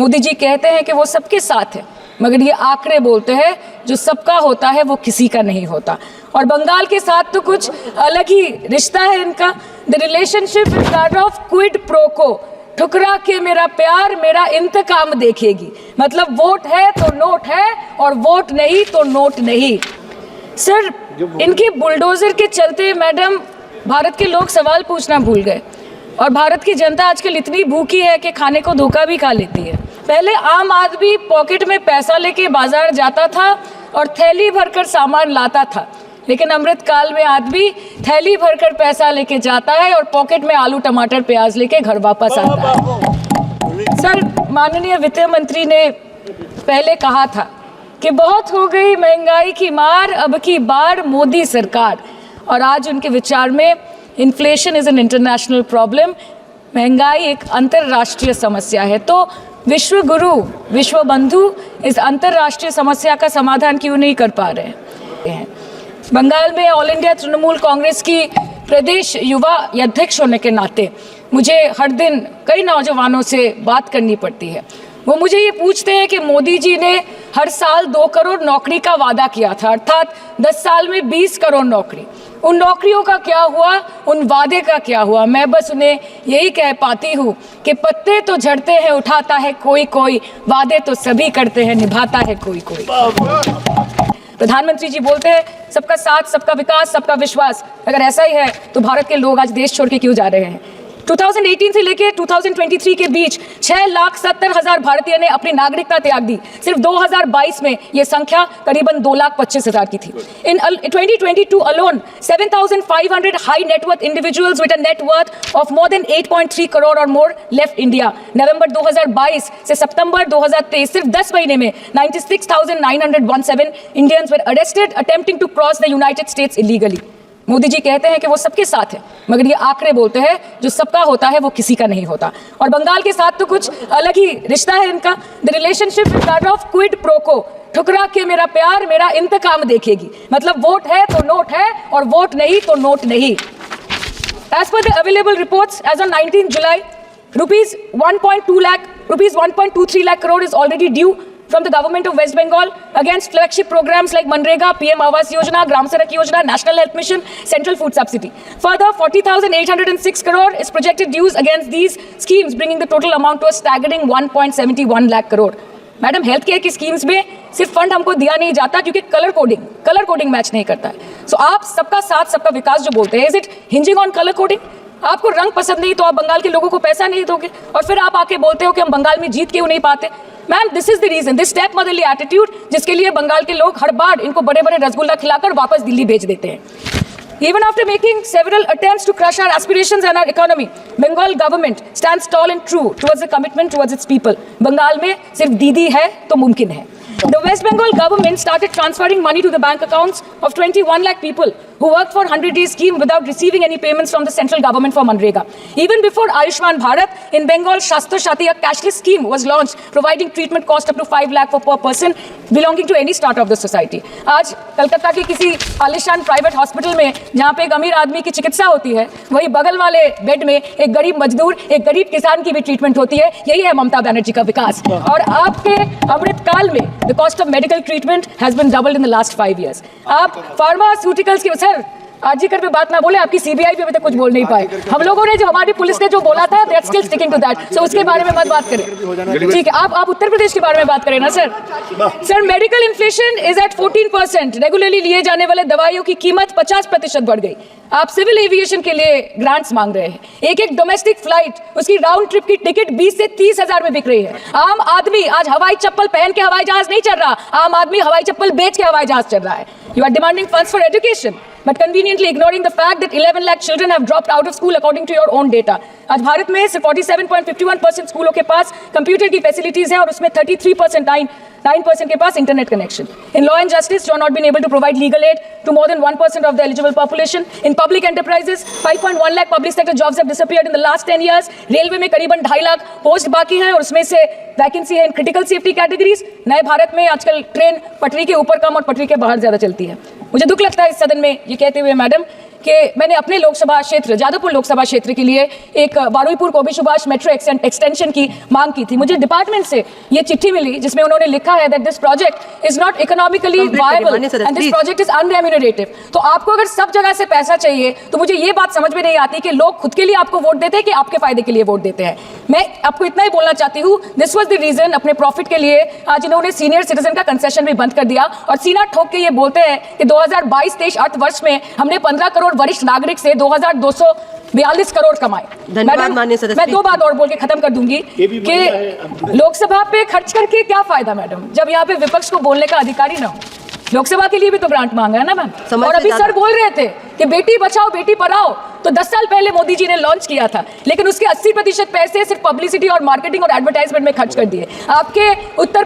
मोदी जी कहते हैं कि वो सबके साथ है, मगर ये आंकड़े बोलते हैं जो सबका होता है वो किसी का नहीं होता। और बंगाल के साथ तो कुछ अलग ही रिश्ता है इनका। The relationship is that of quid pro को, ठुकरा के मेरा प्यार मेरा इंतकाम देखेगी। मतलब वोट है तो नोट है और वोट नहीं तो नोट नहीं। सर, इनके बुलडोजर के चलते मैडम भारत के लोग सवाल पूछना भूल गए, और भारत की जनता आजकल इतनी भूखी है कि खाने को धोखा भी खा लेती है। पहले आम आदमी पॉकेट में पैसा लेके बाजार जाता था और थैली भरकर सामान लाता था, लेकिन अमृतकाल में आदमी थैली भरकर पैसा लेके जाता है और पॉकेट में आलू टमाटर प्याज लेके घर वापस आता है। सर, माननीय वित्त मंत्री ने पहले कहा था कि बहुत हो गई महंगाई की मार, अब की बार मोदी सरकार, और आज उनके विचार में inflation is an international problem, महंगाई एक अंतर्राष्ट्रीय समस्या है। तो विश्व गुरु विश्व बंधु इस अंतर्राष्ट्रीय समस्या का समाधान क्यों नहीं कर पा रहे हैं। बंगाल में ऑल इंडिया तृणमूल कांग्रेस की प्रदेश युवा अध्यक्ष होने के नाते मुझे हर दिन कई नौजवानों से बात करनी पड़ती है। वो मुझे ये पूछते हैं कि मोदी जी ने हर साल 2 करोड़ नौकरी का वादा किया था, अर्थात 10 साल में 20 करोड़ नौकरी। उन नौकरियों का क्या हुआ, उन वादे का क्या हुआ? मैं बस उन्हें यही कह पाती हूँ कि पत्ते तो झड़ते हैं उठाता है कोई कोई, वादे तो सभी करते हैं निभाता है कोई कोई। प्रधानमंत्री जी बोलते हैं सबका साथ सबका विकास सबका विश्वास। अगर ऐसा ही है तो भारत के लोग आज देश छोड़ के क्यों जा रहे हैं? 2018 से लेकर 2023 के बीच 6,70,000 भारतीय ने अपनी नागरिकता त्याग दी। सिर्फ 2022 में यह संख्या करीबन 2,25,000 की थी। इन 2022 alone 7,500 high net worth individuals with a net worth of more than 8.3 crore और more left India। नवंबर 2022 से सितंबर 2023 सिर्फ 10 महीने में 96,917 Indians were arrested attempting to cross the United States illegally। Modi ji कहते हैं कि वो सबके साथ है, मगर ये आंकड़े बोलते हैं जो सबका होता है वो किसी का नहीं होता। और बंगाल के साथ तो कुछ अलग ही रिश्ता है इनका। The relationship is that of quid pro को, ठुकरा के मेरा प्यार मेरा इंतकाम देखेगी। मतलब वोट है तो नोट है और वोट नहीं तो नोट नहीं। As per the available reports as on 19 July rupees 1.23 lakh crore is already due from the government of West Bengal against flagship programs like Manrega, PM Awas Yojana, Gram Sadak Yojana, National Health Mission, Central Food Subsidy. Further, 40,806 crore is projected dues against these schemes, bringing the total amount to a staggering 1.71 lakh crore. Madam, health care की schemes में सिर्फ fund हमको दिया नहीं जाता क्योंकि colour coding match नहीं करता है। सो आप सबका साथ सबका विकास जो बोलते हैं, is it hinging on colour coding? आपको रंग पसंद नहीं तो आप बंगाल के लोगों को पैसा नहीं दोगे, और फिर आप आके बोलते हो कि हम बंगाल में जीत क्यों नहीं पाते। Ma'am, this is the reason, this step motherly attitude, जिसके लिए बंगाल के लोग हर बार इनको बड़े बड़े रसगुल्ला खिलाकर वापस दिल्ली भेज देते हैं। Even after making several attempts to crush our aspirations and our economy, Bengal government stands tall and true towards the commitment towards its people. Bengal में सिर्फ दीदी है तो मुमकिन है। The West Bengal government started transferring money to the bank accounts of 21 lakh people who worked for 100-day scheme without receiving any payments from the central government for Manrega. Even before Ayushman Bharat, in Bengal, Shastro Shati, a cashless scheme was launched, providing treatment cost up to 5 lakh per person belonging to any strata of the society. आज कलकत्ता की किसी आलिशान private hospital में जहाँ पे एक अमीर आदमी की चिकित्सा होती है, वही बगल वाले बेड में एक गरीब मजदूर, एक गरीब किसान की भी ट्रीटमेंट होती है। यही है ममता बनर्जी का विकास। और आपके अमृतकाल में the cost of medical treatment has been doubled in the last 5 years. आप फार्मास्यूटिकल्स के, सर आरजीकर पे बात ना बोले, आपकी सीबीआई पे अभी तक कुछ बोल नहीं पाए। हम लोगों ने जो, हमारी पुलिस ने जो बोला था, that's still sticking to that. So उसके बारे में मत बात करें, ठीक है? आप उत्तर प्रदेश के बारे में बात करें ना sir. Sir, medical inflation is at 14%। Regularly लिए जाने वाले दवाइयों की कीमत 50% बढ़ गई। आप सिविल एविएशन के लिए ग्रांट्स मांग रहे हैं। एक डोमेस्टिक फ्लाइट, उसकी राउंड ट्रिप की टिकट 20 से 30 हजार में बिक रही है। आम आदमी आज हवाई चप्पल पहन के हवाई जहाज नहीं चल रहा, आम आदमी हवाई चप्पल बेच के हवाई जहाज चल रहा है। You are demanding funds for education, but conveniently ignoring the fact that 11 lakh children have dropped out of school according to your own data. आज भारत में सिर्फ 47.51% स्कूलों के पास कंप्यूटर की फैसिलिटीज है, और उसमें 33.9% के पास internet connection. In law and justice, you are not been able to provide legal aid to more than 1% of the eligible population. In public enterprises, 5.1 lakh public sector jobs have disappeared in the last 10 years. Railway में करीबन 2.5 lakh post बाकी हैं, और उसमें से vacancy है in critical safety categories. नए भारत में आजकल ट्रेन पटरी के ऊपर कम और पटरी के बाहर ज्यादा चलती है। मुझे दुख लगता है इस सदन में ये कहते हुए मैडम कि मैंने अपने लोकसभा क्षेत्र जादवपुर लोकसभा क्षेत्र के लिए एक बारुईपुर कोबी सुभाष मेट्रो एक्सटेंशन की मांग की थी। मुझे डिपार्टमेंट से ये चिट्ठी मिली जिसमें उन्होंने लिखा है that this project is not economically viable and this project is unremunerative. तो आपको अगर सब जगह से पैसा चाहिए तो मुझे ये बात समझ में नहीं आती कि लोग खुद के लिए आपको वोट देते हैं कि आपके फायदे के लिए वोट देते हैं। मैं आपको इतना ही बोलना चाहती हूँ, दिस वाज द रीजन अपने प्रॉफिट के लिए आज इन्होंने सीनियर सिटीजन का कंसेशन भी बंद कर दिया और सीना ठोक के ये बोलते हैं कि 2022-23 अर्थ वर्ष में हमने 15 करोड़ वरिष्ठ नागरिक से 2242 करोड़ कमाए। धन्यवाद माननीय सदस्य। मैं 2 बात और बोल के खत्म कर दूंगी कि लोकसभा पे खर्च करके क्या फायदा मैडम, जब यहाँ पे विपक्ष को बोलने का अधिकार ही ना हो। लोकसभा के लिए भी तो ग्रांट मांगा है ना मैम। और अभी सर बोल रहे थे कि बेटी बचाओ बेटी पढ़ाओ तो 10 साल पहले मोदी जी ने लॉन्च किया था, लेकिन उसके 80% पैसे सिर्फ पब्लिसिटी और मार्केटिंग और एडवर्टाइजमेंट में खर्च कर दिए। आपके उत्तर